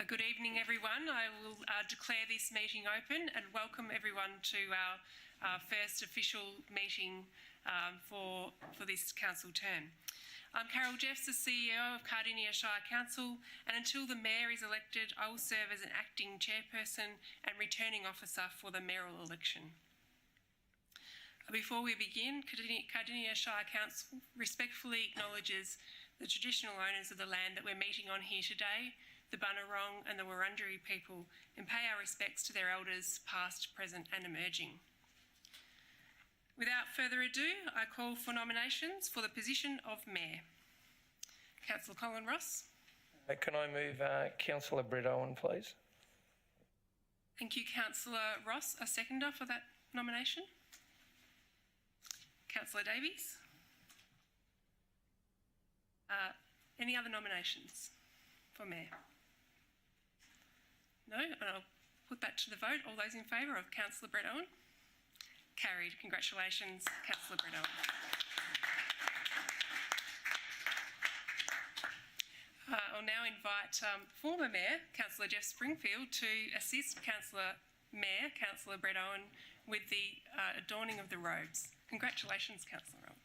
Good evening, everyone. I will declare this meeting open and welcome everyone to our first official meeting for this council term. I'm Carol Jeffs, the CEO of Cardinia Shire Council, and until the Mayor is elected, I will serve as an acting chairperson and returning officer for the mayoral election. Before we begin, Cardinia Shire Council respectfully acknowledges the traditional owners of the land that we're meeting on here today, the Bunurong and the Wurundjeri people, and pay our respects to their elders, past, present and emerging. Without further ado, I call for nominations for the position of Mayor. Councillor Colin Ross. Can I move Councillor Brett Owen, please? Thank you, Councillor Ross. A seconder for that nomination. Councillor Davies. Any other nominations for Mayor? No, and I'll put that to the vote. All those in favour of Councillor Brett Owen? Carried. Congratulations, Councillor Brett Owen. I'll now invite former Mayor, Councillor Jeff Springfield, to assist Mayor, Councillor Brett Owen, with the adorning of the robes. Congratulations, Councillor Owen.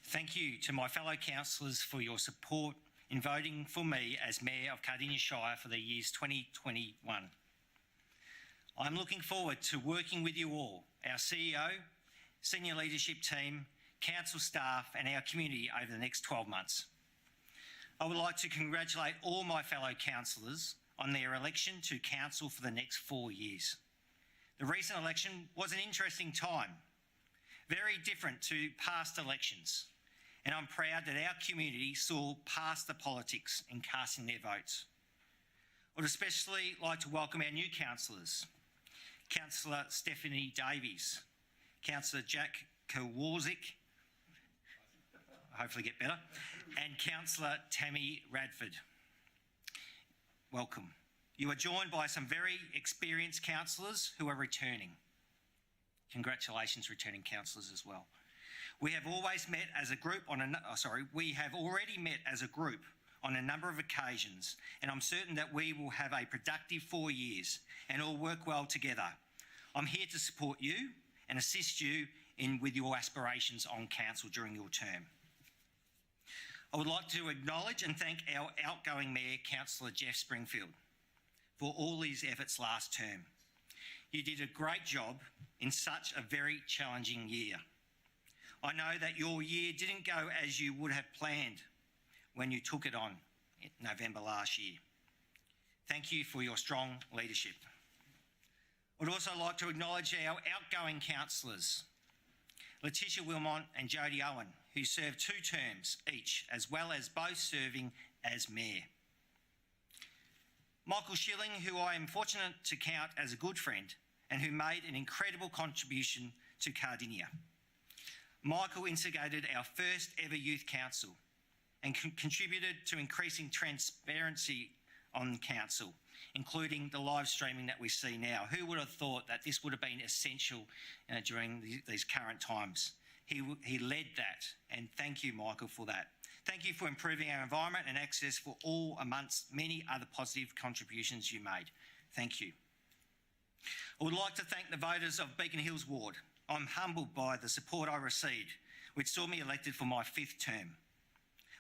Thank you to my fellow councillors for your support in voting for me as Mayor of Cardinia Shire for the years 2021. I'm looking forward to working with you all, our CEO, senior leadership team, council staff and our community over the next 12 months. I would like to congratulate all my fellow councillors on their election to council for the next 4 years. The recent election was an interesting time, very different to past elections. And I'm proud that our community saw past the politics in casting their votes. I would especially like to welcome our new councillors, Councillor Stephanie Davies, Councillor Jack Kowalczyk, hopefully get better, and Councillor Tammy Radford. Welcome. You are joined by some very experienced councillors who are returning. Congratulations, returning councillors as well. We have always met as a group we have already met as a group on a number of occasions, and I'm certain that we will have a productive 4 years and all work well together. I'm here to support you and assist you with your aspirations on council during your term. I would like to acknowledge and thank our outgoing Mayor, Councillor Jeff Springfield, for all his efforts last term. You did a great job in such a very challenging year. I know that your year didn't go as you would have planned when you took it on in November last year. Thank you for your strong leadership. I'd also like to acknowledge our outgoing councillors, Letitia Wilmont and Jodie Owen, who served 2 terms each, as well as both serving as Mayor. Michael Schilling, who I am fortunate to count as a good friend, and who made an incredible contribution to Cardinia. Michael instigated our first ever youth council and contributed to increasing transparency on council, including the live streaming that we see now. Who would have thought that this would have been essential during these current times? He led that, and thank you, Michael, for that. Thank you for improving our environment and access for all, amongst many other positive contributions you made. Thank you. I would like to thank the voters of Beacon Hills Ward. I'm humbled by the support I received, which saw me elected for my 5th term.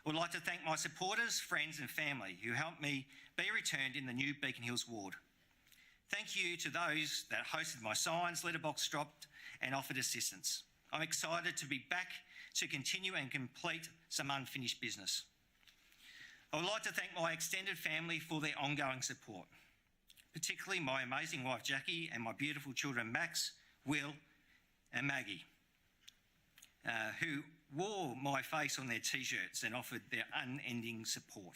I would like to thank my supporters, friends and family who helped me be returned in the new Beacon Hills Ward. Thank you to those that hosted my signs, letterbox dropped and offered assistance. I'm excited to be back to continue and complete some unfinished business. I would like to thank my extended family for their ongoing support, particularly my amazing wife Jackie and my beautiful children Max, Will and Maggie, who wore my face on their t-shirts and offered their unending support.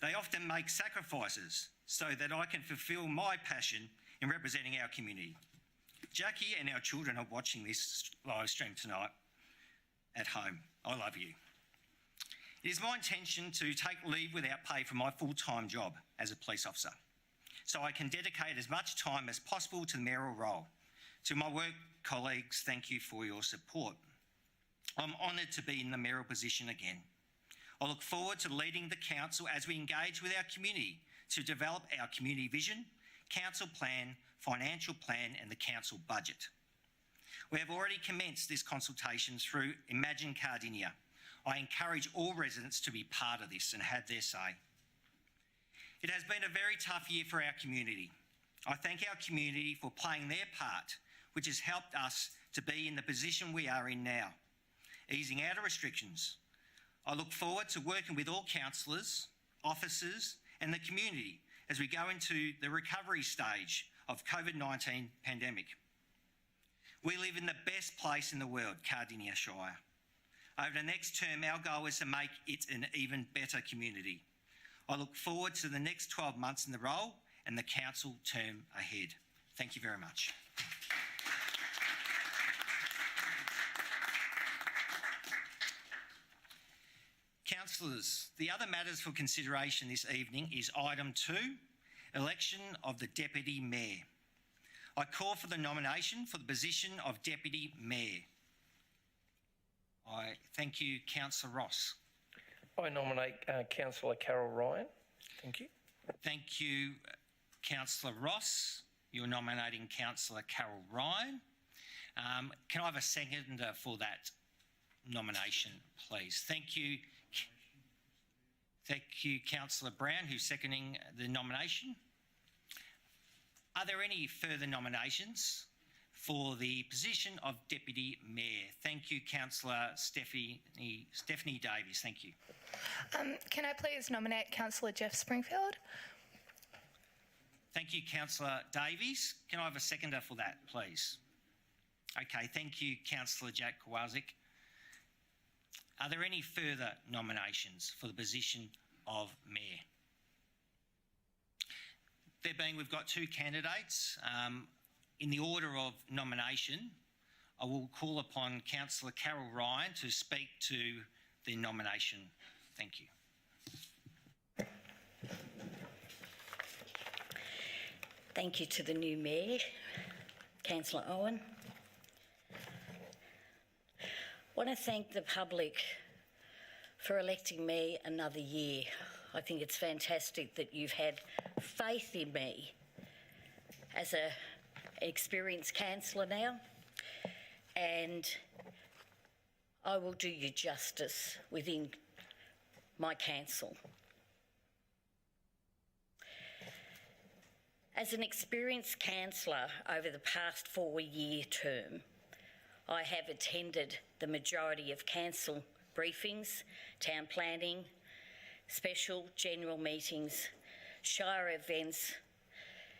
They often make sacrifices so that I can fulfil my passion in representing our community. Jackie and our children are watching this live stream tonight at home. I love you. It is my intention to take leave without pay from my full-time job as a police officer, so I can dedicate as much time as possible to the mayoral role. To my work colleagues, thank you for your support. I'm honoured to be in the mayoral position again. I look forward to leading the council as we engage with our community to develop our community vision, council plan, financial plan and the council budget. We have already commenced this consultation through Imagine Cardinia. I encourage all residents to be part of this and have their say. It has been a very tough year for our community. I thank our community for playing their part, which has helped us to be in the position we are in now, easing out of restrictions. I look forward to working with all councillors, officers and the community as we go into the recovery stage of COVID-19 pandemic. We live in the best place in the world, Cardinia Shire. Over the next term, our goal is to make it an even better community. I look forward to the next 12 months in the role and the council term ahead. Thank you very much. Councillors, the other matters for consideration this evening is item 2, election of the Deputy Mayor. I call for the nomination for the position of Deputy Mayor. I thank you, Councillor Ross. I nominate Councillor Carol Ryan. Thank you. Thank you, Councillor Ross. You're nominating Councillor Carol Ryan. Can I have a seconder for that nomination, please? Thank you. Thank you, Councillor Brown, who's seconding the nomination. Are there any further nominations for the position of Deputy Mayor? Thank you, Councillor Stephanie Davies. Thank you. Can I please nominate Councillor Jeff Springfield? Thank you, Councillor Davies. Can I have a seconder for that, please? Okay, thank you, Councillor Jack Kowalczyk. Are there any further nominations for the position of Mayor? There being, we've got 2 candidates. In the order of nomination, I will call upon Councillor Carol Ryan to speak to the nomination. Thank you. Thank you to the new Mayor, Councillor Owen. I want to thank the public for electing me another year. I think it's fantastic that you've had faith in me as an experienced councillor now, and I will do you justice within my council. As an experienced councillor over the past 4-year term, I have attended the majority of council briefings, town planning, special general meetings, Shire events,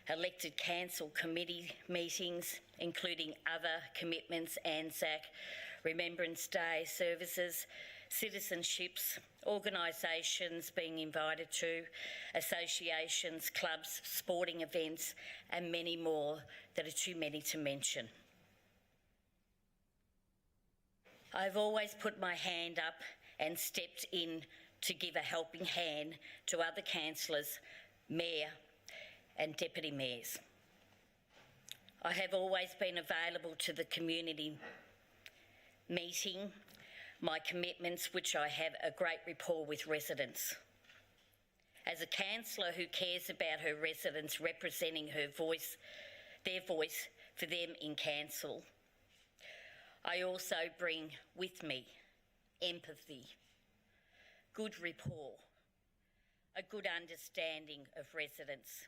elected council committee meetings, including other commitments, ANZAC, Remembrance Day services, citizenships, organisations being invited to, associations, clubs, sporting events, and many more that are too many to mention. I've always put my hand up and stepped in to give a helping hand to other councillors, mayor and deputy mayors. I have always been available to the community meeting, my commitments, which I have a great rapport with residents. As a councillor who cares about her residents, representing their voice for them in council, I also bring with me empathy, good rapport, a good understanding of residents,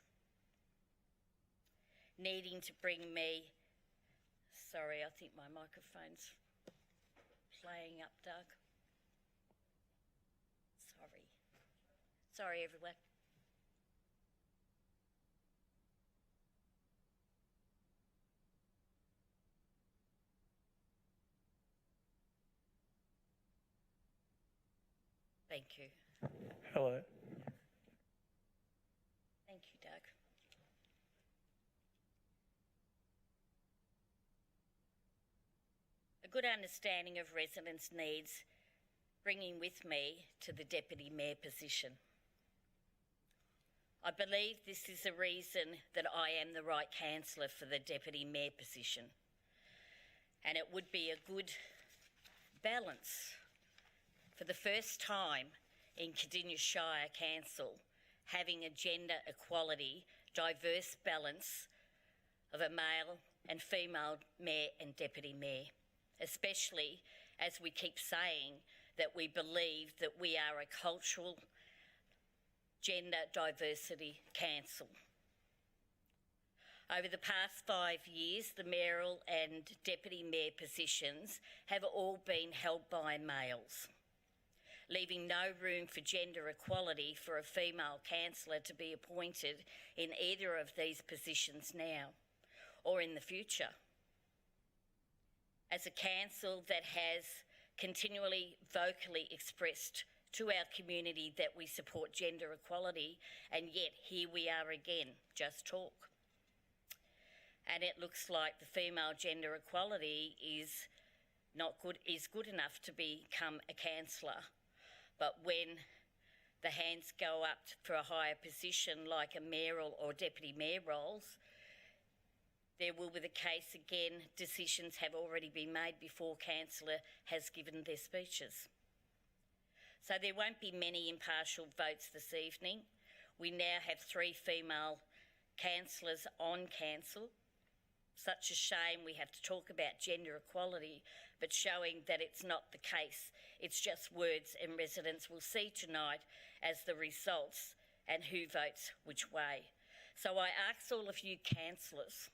needing to bring me, sorry, I think my microphone's playing up, Doug. Sorry everyone. Thank you. Hello. Thank you, Doug. A good understanding of residents' needs, bringing with me to the Deputy Mayor position. I believe this is the reason that I am the right councillor for the Deputy Mayor position, and it would be a good balance for the first time in Cardinia Shire Council, having a gender equality, diverse balance of a male and female mayor and deputy mayor, especially as we keep saying that we believe that we are a cultural gender diversity council. Over the past 5 years, the mayoral and deputy mayor positions have all been held by males, leaving no room for gender equality for a female councillor to be appointed in either of these positions now or in the future. As a council that has continually vocally expressed to our community that we support gender equality, and yet here we are again, just talk. And it looks like the female gender equality is good enough to become a councillor. But when the hands go up for a higher position like a mayoral or deputy mayor roles, there will be the case again, decisions have already been made before councillor has given their speeches. So there won't be many impartial votes this evening. We now have 3 female councillors on council. Such a shame we have to talk about gender equality, but showing that it's not the case. It's just words, and residents will see tonight as the results and who votes which way. So I ask all of you councillors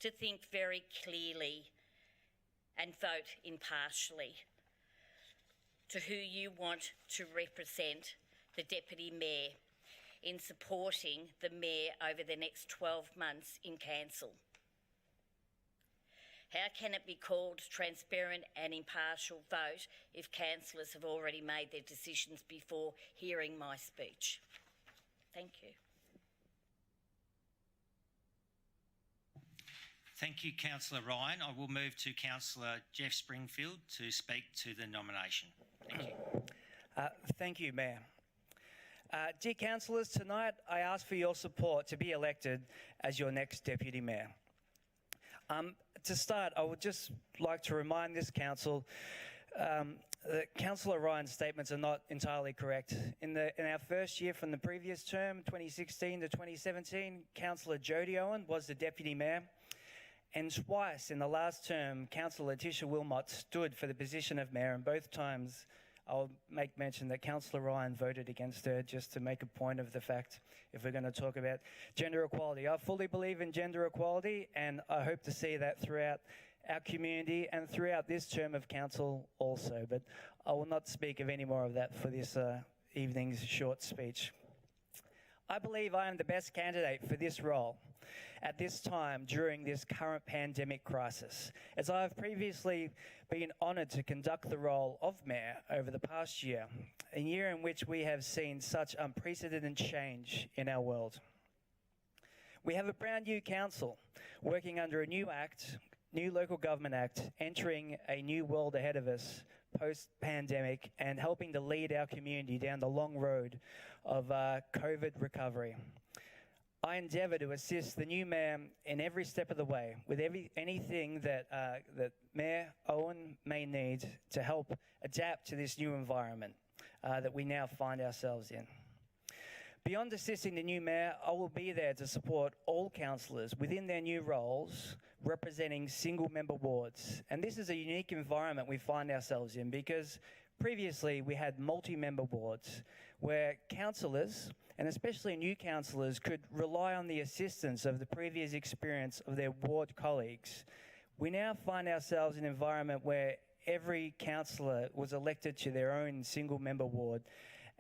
to think very clearly and vote impartially to who you want to represent the Deputy Mayor in supporting the Mayor over the next 12 months in council. How can it be called transparent and impartial vote if councillors have already made their decisions before hearing my speech? Thank you. Thank you, Councillor Ryan. I will move to Councillor Jeff Springfield to speak to the nomination. Thank you. Thank you, Mayor. Dear councillors, tonight I ask for your support to be elected as your next Deputy Mayor. To start, I would just like to remind this council that Councillor Ryan's statements are not entirely correct. In our first year from the previous term, 2016 to 2017, Councillor Jodie Owen was the Deputy Mayor, and twice in the last term, Councillor Letitia Wilmot stood for the position of Mayor, and both times I'll make mention that Councillor Ryan voted against her, just to make a point of the fact if we're going to talk about gender equality. I fully believe in gender equality, and I hope to see that throughout our community and throughout this term of council also. But I will not speak of any more of that for this evening's short speech. I believe I am the best candidate for this role at this time during this current pandemic crisis, as I have previously been honoured to conduct the role of Mayor over the past year, a year in which we have seen such unprecedented change in our world. We have a brand new council working under a new act, new local government act, entering a new world ahead of us post-pandemic and helping to lead our community down the long road of COVID recovery. I endeavour to assist the new mayor in every step of the way with anything that Mayor Owen may need to help adapt to this new environment that we now find ourselves in. Beyond assisting the new mayor, I will be there to support all councillors within their new roles representing single-member wards. And this is a unique environment we find ourselves in because previously we had multi-member wards where councillors, and especially new councillors, could rely on the assistance of the previous experience of their ward colleagues. We now find ourselves in an environment where every councillor was elected to their own single-member ward,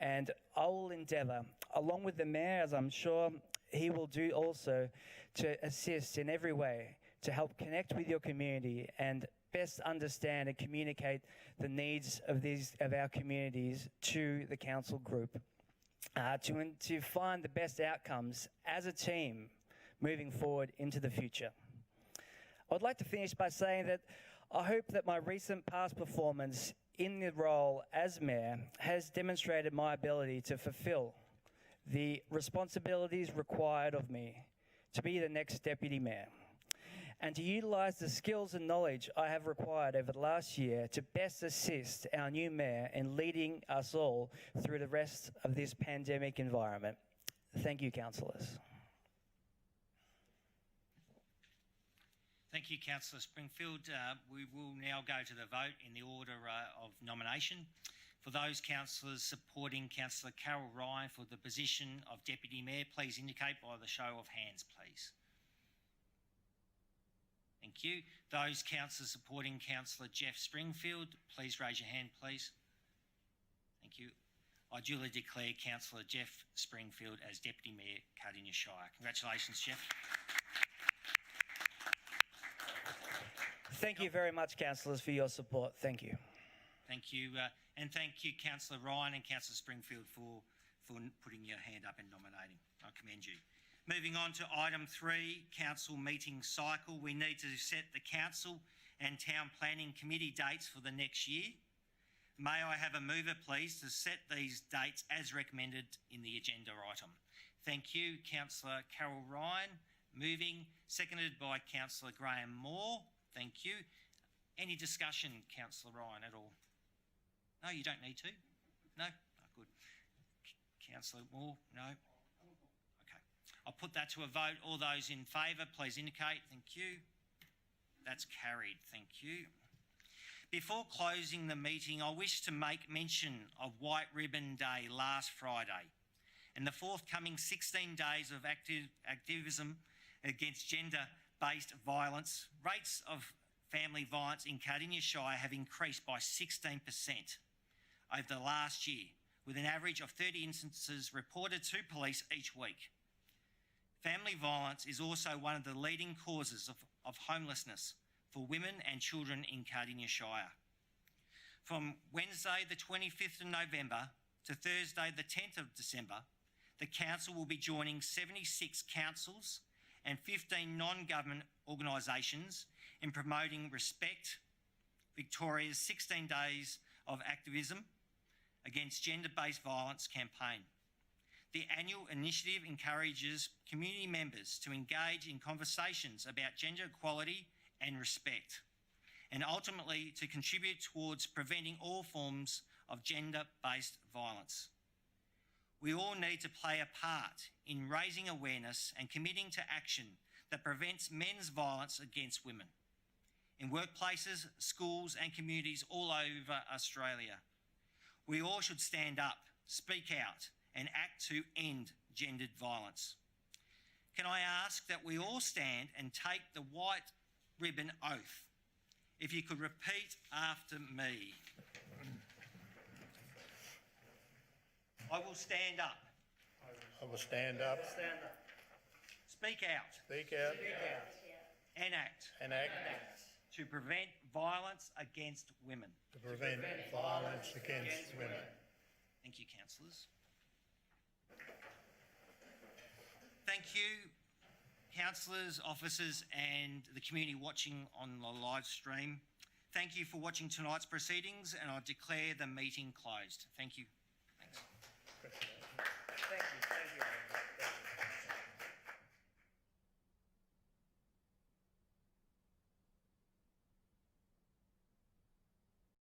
and I will endeavour, along with the mayor, as I'm sure he will do also, to assist in every way to help connect with your community and best understand and communicate the needs of our communities to the council group, to find the best outcomes as a team moving forward into the future. I'd like to finish by saying that I hope that my recent past performance in the role as mayor has demonstrated my ability to fulfill the responsibilities required of me to be the next deputy mayor and to utilise the skills and knowledge I have required over the last year to best assist our new mayor in leading us all through the rest of this pandemic environment. Thank you, councillors. Thank you, Councillor Springfield. We will now go to the vote in the order of nomination. For those councillors supporting Councillor Carol Ryan for the position of Deputy Mayor, please indicate by the show of hands, please. Thank you. Those councillors supporting Councillor Jeff Springfield, please raise your hand, please. Thank you. I duly declare Councillor Jeff Springfield as Deputy Mayor, Cardinia Shire. Congratulations, Jeff. Thank you very much, councillors, for your support. Thank you. Thank you. And thank you, Councillor Ryan and Councillor Springfield, for putting your hand up and nominating. I commend you. Moving on to item 3, council meeting cycle. We need to set the council and town planning committee dates for the next year. May I have a mover, please, to set these dates as recommended in the agenda item? Thank you, Councillor Carol Ryan. Moving, seconded by Councillor Graham Moore. Thank you. Any discussion, Councillor Ryan, at all? No, you don't need to? No? Oh, good. Councillor Moore? No? Okay. I'll put that to a vote. All those in favour, please indicate. Thank you. That's carried. Thank you. Before closing the meeting, I wish to make mention of White Ribbon Day last Friday and the forthcoming 16 days of activism against gender-based violence. Rates of family violence in Cardinia Shire have increased by 16% over the last year, with an average of 30 instances reported to police each week. Family violence is also one of the leading causes of homelessness for women and children in Cardinia Shire. From Wednesday the 25th of November to Thursday the 10th of December, the Council will be joining 76 councils and 15 non-government organisations in promoting Respect Victoria's 16 Days of Activism Against Gender-Based Violence campaign. The annual initiative encourages community members to engage in conversations about gender equality and respect, and ultimately to contribute towards preventing all forms of gender-based violence. We all need to play a part in raising awareness and committing to action that prevents men's violence against women in workplaces, schools and communities all over Australia. We all should stand up, speak out and act to end gendered violence. Can I ask that we all stand and take the white ribbon oath? If you could repeat after me. I will stand up. I will stand up. Stand up. Speak out. Speak out. And act And act to prevent violence against women. to prevent violence against women. Thank you, councillors. Thank you. councillors, officers and the community watching on the live stream, thank you for watching tonight's proceedings, and I declare the meeting closed. Thank you. Thanks. Thank you.